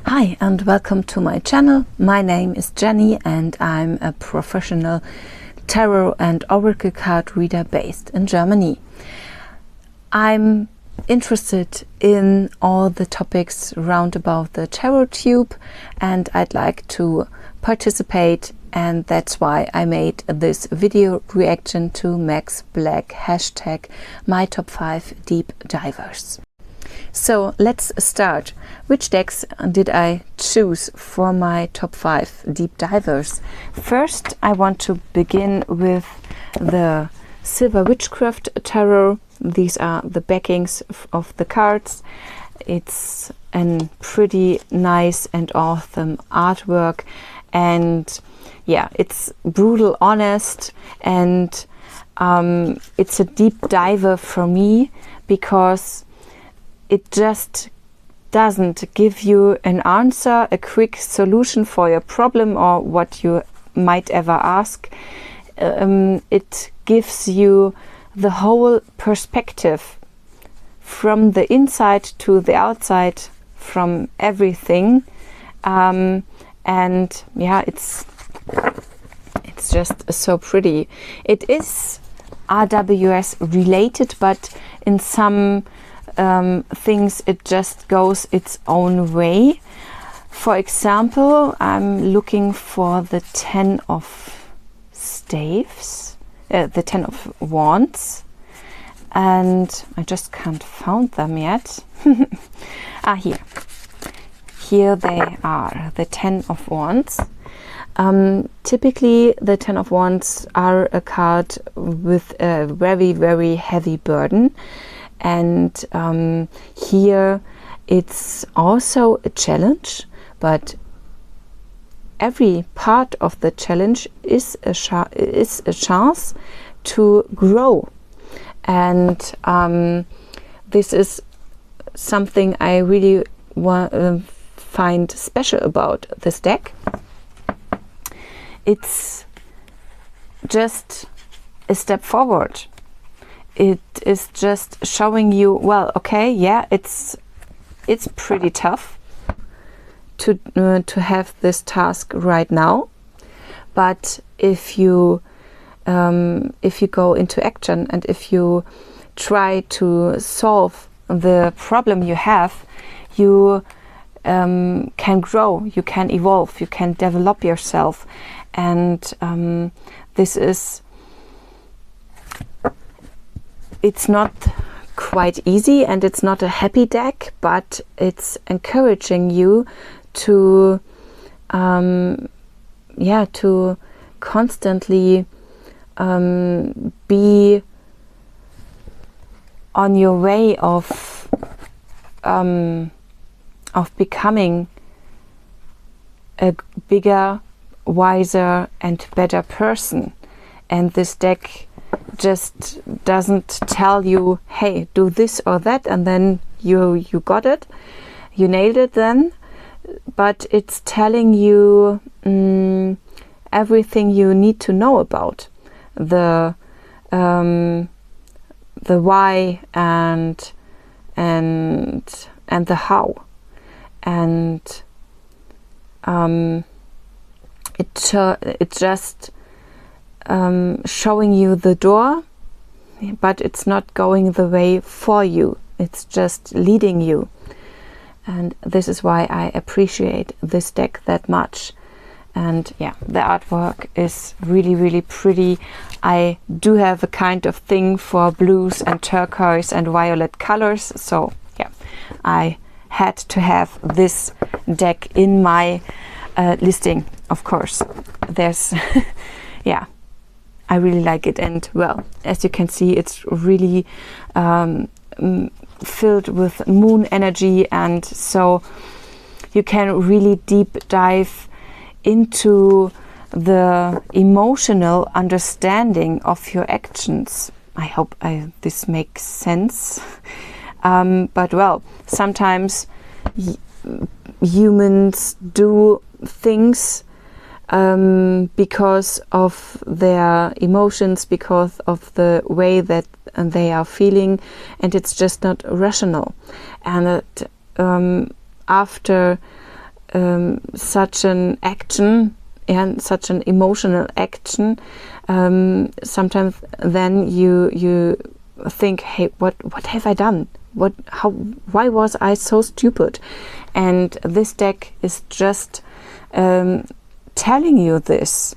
Hi and welcome to my channel. My name is Jenny and I'm a professional tarot and oracle card reader based in Germany. I'm interested in all the topics round about the tarot tube and I'd like to participate, and that's why I made this video reaction to Max Black hashtag my top 5 deep divers. So let's start. Which decks did I choose for my top 5 deep divers? First, I want to begin with the Silver Witchcraft Tarot. These are the backings of the cards. It's a pretty nice and awesome artwork, and yeah, it's brutal honest, and it's a deep diver for me because it just doesn't give you an answer, a quick solution for your problem or what you might ever ask. It gives you the whole perspective from the inside to the outside, from everything, and yeah, it's just so pretty. It is RWS related, but in some things it just goes its own way. For example, I'm looking for the 10 of staves, the 10 of wands, and I just can't find them yet. Here they are, the 10 of wands. Typically the 10 of wands are a card with a very, very heavy burden. And here it's also a challenge, but every part of the challenge is a chance to grow. And this is something I really find special about this deck. It's just a step forward. It is just showing you, well, okay, yeah, it's pretty tough to have this task right now, but if you go into action and if you try to solve the problem you have, you can grow, you can evolve, you can develop yourself, and this is. It's not quite easy and it's not a happy deck, but it's encouraging you to to constantly be on your way of becoming a bigger, wiser and better person. And this deck just doesn't tell you, hey, do this or that, and then you got it, you nailed it then, but it's telling you everything you need to know about the why and the how, and it just showing you the door, but it's not going the way for you, it's just leading you. And this is why I appreciate this deck that much. And yeah, the artwork is really, really pretty. I do have a kind of thing for blues and turquoise and violet colors, so yeah, I had to have this deck in my listing, of course. There's yeah, I really like it, and well, as you can see, it's really filled with moon energy, and so you can really deep dive into the emotional understanding of your actions. I hope this makes sense. But well, sometimes humans do things because of their emotions, because of the way that they are feeling, and it's just not rational. And after such an action and such an emotional action, sometimes then you think, hey, what have I done? Why was I so stupid? And this deck is just telling you this.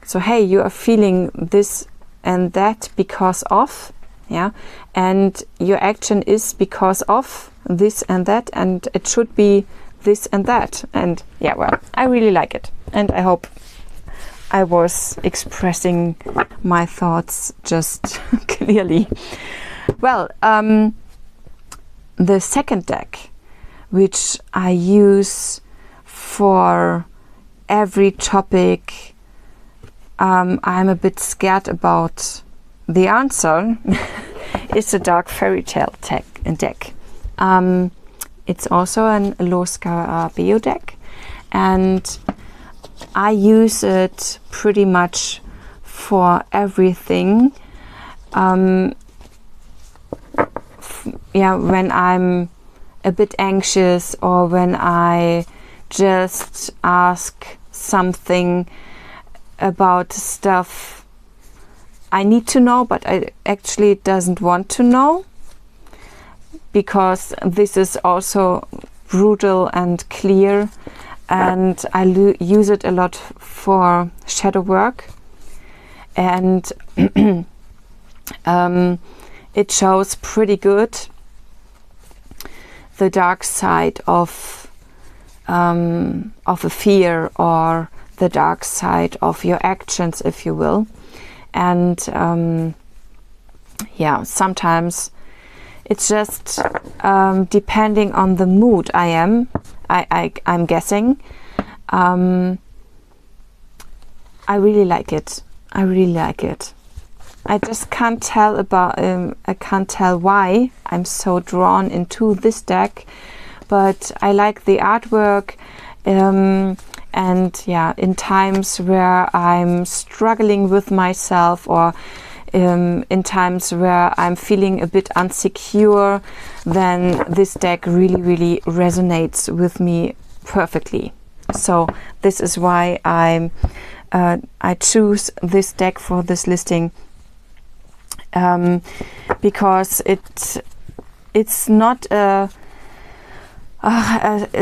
So hey, you are feeling this and that because of, yeah, and your action is because of this and that, and it should be this and that. And yeah, well, I really like it, and I hope I was expressing my thoughts just clearly. Well, the second deck, which I use for every topic I'm a bit scared about the answer, is the Dark Fairytale deck. It's also an Lo-Scarabeo deck, and I use it pretty much for everything. Yeah, when I'm a bit anxious, or when I just ask something about stuff I need to know, but I actually doesn't want to know, because this is also brutal and clear, and I use it a lot for shadow work, and it shows pretty good the dark side of a fear, or the dark side of your actions, if you will. And yeah, sometimes it's just depending on the mood I'm guessing. I really like it. I really like it. I just can't tell I can't tell why I'm so drawn into this deck, but I like the artwork. And yeah, in times where I'm struggling with myself, or in times where I'm feeling a bit insecure, then this deck really, really resonates with me perfectly. So this is why I choose this deck for this listing, because it's not a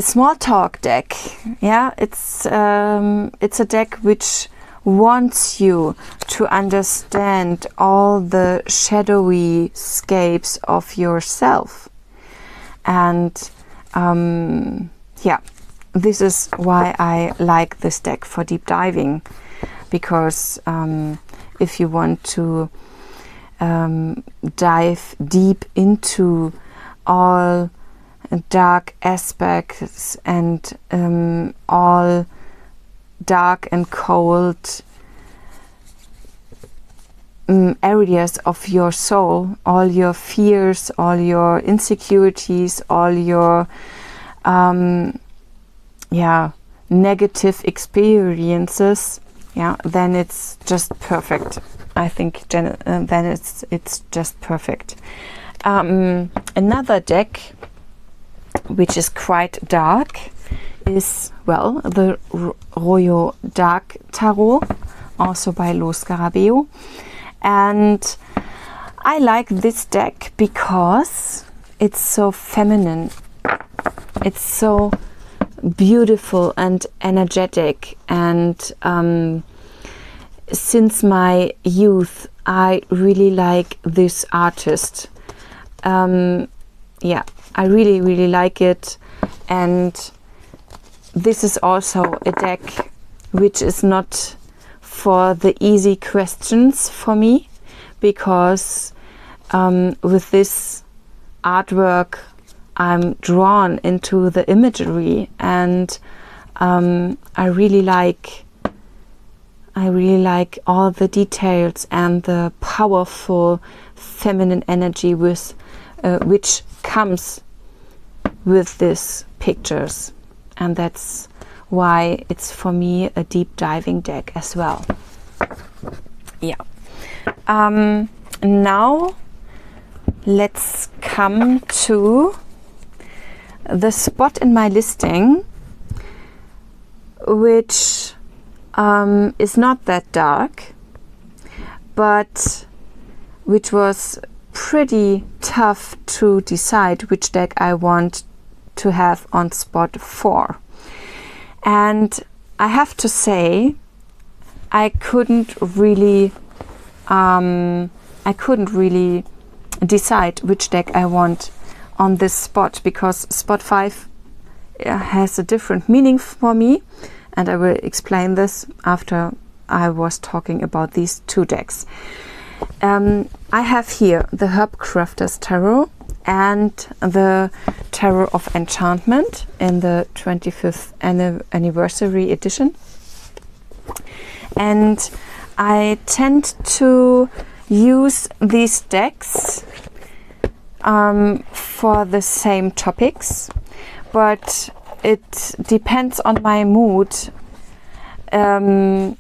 small talk deck. Yeah, it's a deck which wants you to understand all the shadowy scapes of yourself, and yeah, this is why I like this deck for deep diving, because if you want to dive deep into all dark aspects and all dark and cold areas of your soul, all your fears, all your insecurities, all your yeah, negative experiences, yeah, then it's just perfect. I think then it's just perfect. Another deck which is quite dark is, well, the Royo Dark Tarot, also by Lo-Scarabeo. And I like this deck because it's so feminine. It's so beautiful and energetic, and since my youth I really like this artist. Yeah, I really, really like it. And this is also a deck which is not for the easy questions for me, because with this artwork I'm drawn into the imagery, and I really like all the details and the powerful feminine energy with which comes with these pictures, and that's why it's for me a deep diving deck as well. Yeah. Now let's come to the spot in my listing which is not that dark, but which was pretty tough to decide which deck I want to have on spot 4. And I have to say, I couldn't really decide which deck I want on this spot, because spot 5 has a different meaning for me, and I will explain this after I was talking about these 2 decks. I have here the Herbcrafters Tarot and the Tarot of Enchantment in the 25th anniversary edition. And I tend to use these decks for the same topics, but it depends on my mood in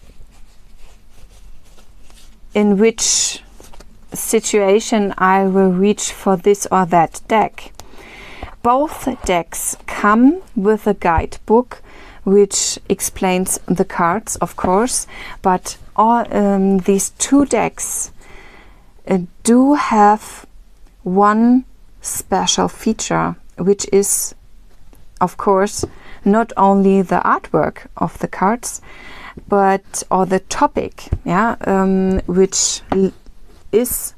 which situation I will reach for this or that deck. Both decks come with a guidebook which explains the cards, of course, but all these 2 decks do have one special feature, which is, of course, not only the artwork of the cards, but or the topic, yeah, which is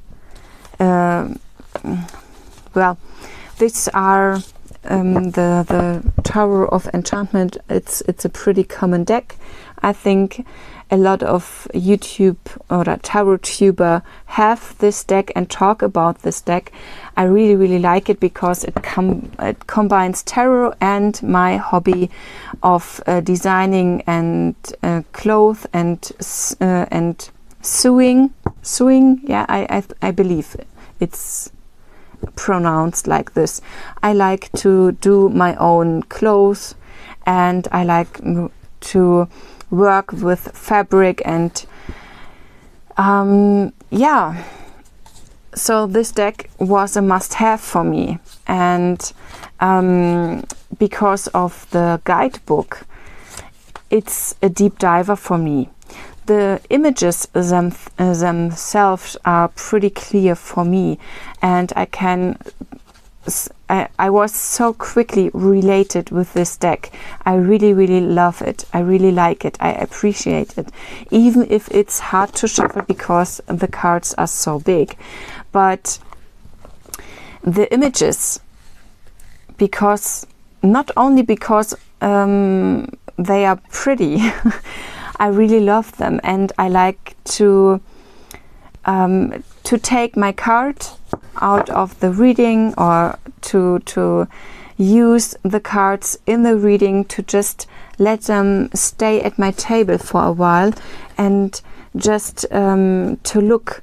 well, these are the Tarot of Enchantment. It's a pretty common deck. I think a lot of YouTube or tarot tuber have this deck and talk about this deck. I really like it because it combines tarot and my hobby of designing and cloth and sewing. Yeah, I believe it's pronounced like this. I like to do my own clothes, and I like to work with fabric, and yeah, so this deck was a must-have for me. And because of the guidebook, it's a deep diver for me. The images themselves are pretty clear for me, and I was so quickly related with this deck. I really love it. I really like it. I appreciate it, even if it's hard to shuffle because the cards are so big. But the images, because not only because they are pretty, I really love them, and I like to take my card out of the reading, or to use the cards in the reading, to just let them stay at my table for a while, and just to look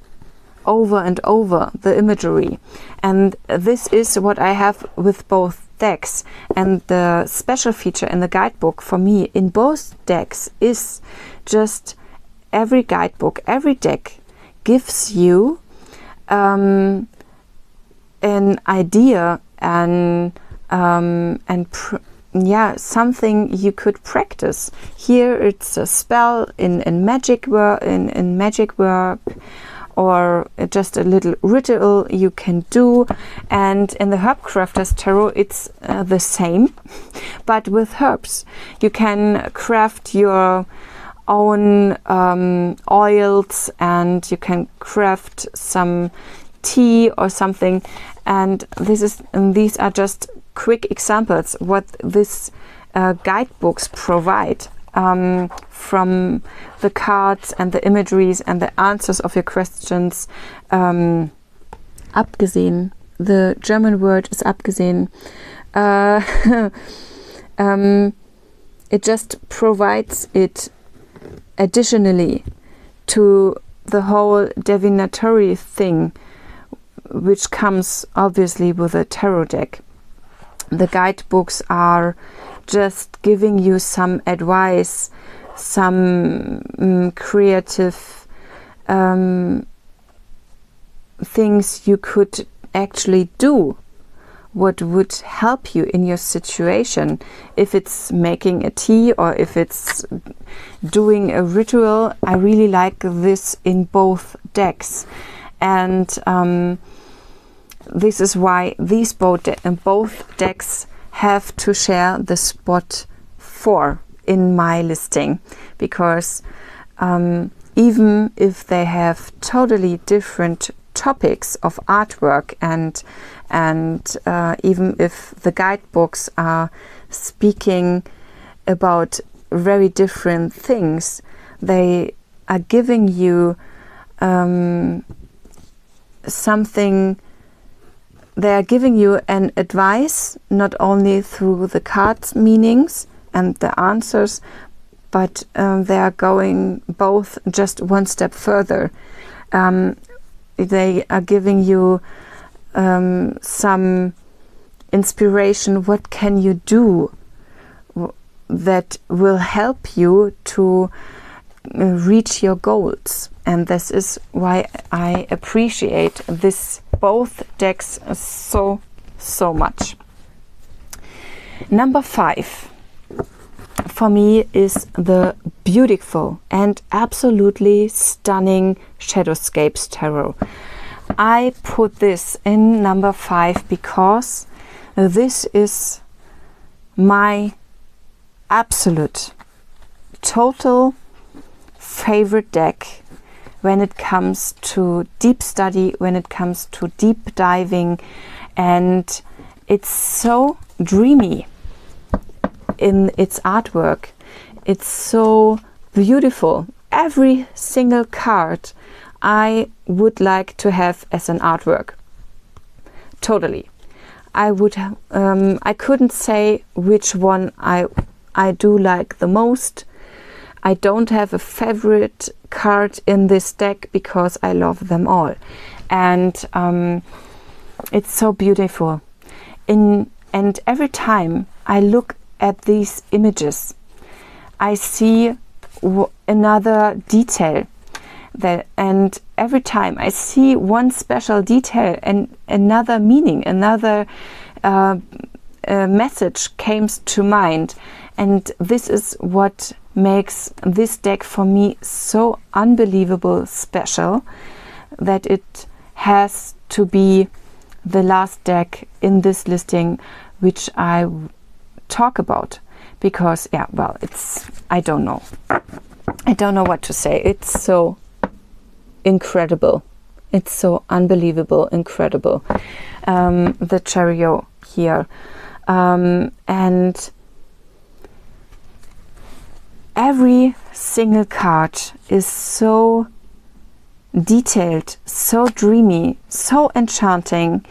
over and over the imagery. And this is what I have with both decks. And the special feature in the guidebook for me in both decks is just every guidebook, every deck gives you an idea and something you could practice. Here it's a spell in magic work, or just a little ritual you can do. And in the Herbcrafters Tarot it's the same, but with herbs. You can craft your own oils, and you can craft some tea or something. And these are just quick examples what this guidebooks provide. From the cards and the imageries and the answers of your questions. Abgesehen, the German word is abgesehen. It just provides it additionally to the whole divinatory thing, which comes obviously with a tarot deck. The guidebooks are just giving you some advice, some creative things you could actually do what would help you in your situation. If it's making a tea or if it's doing a ritual, I really like this in both decks. And this is why these both decks have to share the spot 4 in my listing, because even if they have totally different topics of artwork and even if the guidebooks are speaking about very different things, they are giving you something. They are giving you an advice, not only through the cards meanings and the answers, but they are going both just one step further. They are giving you some inspiration. What can you do that will help you to reach your goals? And this is why I appreciate this both decks so much. Number 5 for me is the beautiful and absolutely stunning Shadowscapes Tarot. I put this in number 5 because this is my absolute total favorite deck when it comes to deep study, when it comes to deep diving, and it's so dreamy in its artwork. It's so beautiful. Every single card I would like to have as an artwork. Totally. I couldn't say which one I do like the most. I don't have a favorite card in this deck because I love them all, and it's so beautiful. And every time I look at these images, I see another detail. And every time I see one special detail and another meaning, another message comes to mind. And this is what makes this deck for me so unbelievable special, that it has to be the last deck in this listing which I talk about. Because, yeah, well, I don't know what to say. It's so incredible. It's so unbelievable, incredible. The Chariot here. And every single card is so detailed, so dreamy, so enchanting,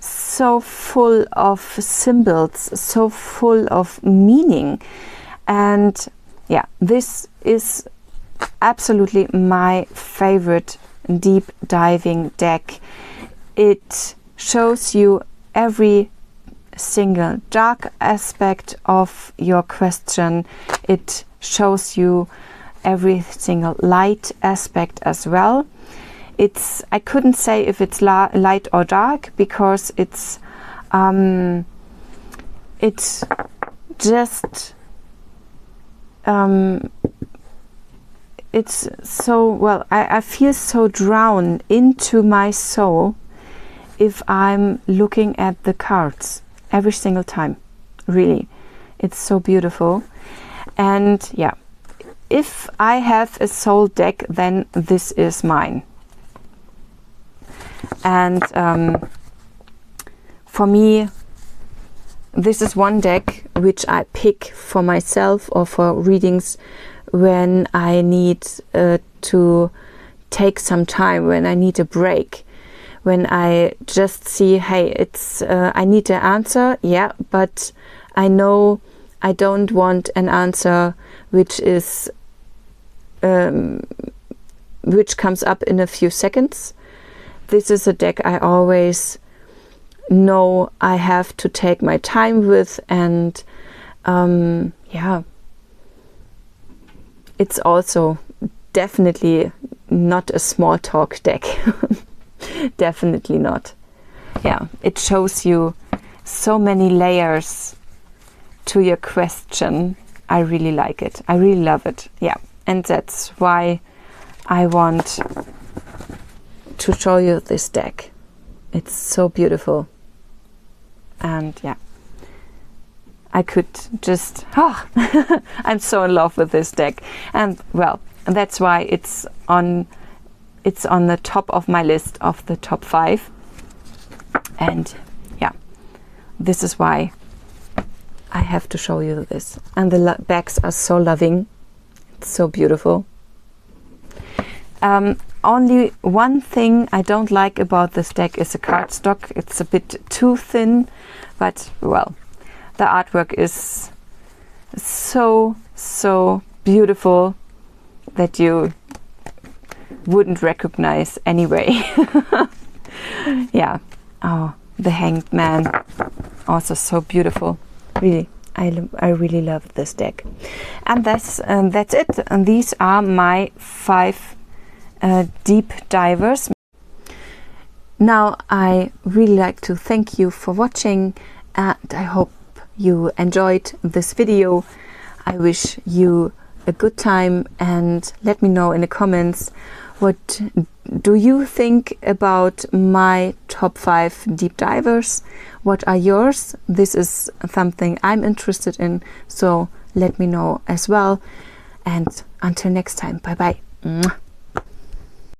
so full of symbols, so full of meaning. And yeah, this is absolutely my favorite deep diving deck. It shows you every single dark aspect of your question. It shows you every single light aspect as well. I couldn't say if it's light or dark, because it's just it's so, well, I feel so drawn into my soul if I'm looking at the cards every single time. Really, it's so beautiful. And yeah, if I have a soul deck, then this is mine. And for me, this is one deck which I pick for myself or for readings when I need to take some time, when I need a break, when I just see, hey, I need an answer, yeah, but I know I don't want an answer which is which comes up in a few seconds. This is a deck I always know I have to take my time with, and yeah, it's also definitely not a small talk deck. Definitely not. Yeah, it shows you so many layers to your question. I really like it. I really love it. Yeah, and that's why I want to show you this deck. It's so beautiful. And yeah, I could just, I'm so in love with this deck. And well, that's why it's on the top of my list of the top 5. And yeah, this is why I have to show you this. And the backs are so loving. It's so beautiful. Only one thing I don't like about this deck is the cardstock. It's a bit too thin, but well, the artwork is so beautiful that you wouldn't recognize anyway. Yeah. Oh, the Hanged Man, also so beautiful. Really, I really love this deck. And that's it. And these are my 5 deep divers. Now I really like to thank you for watching, and I hope you enjoyed this video. I wish you a good time, and let me know in the comments, what do you think about my top 5 deep divers? What are yours? This is something I'm interested in, so let me know as well. And until next time, bye bye.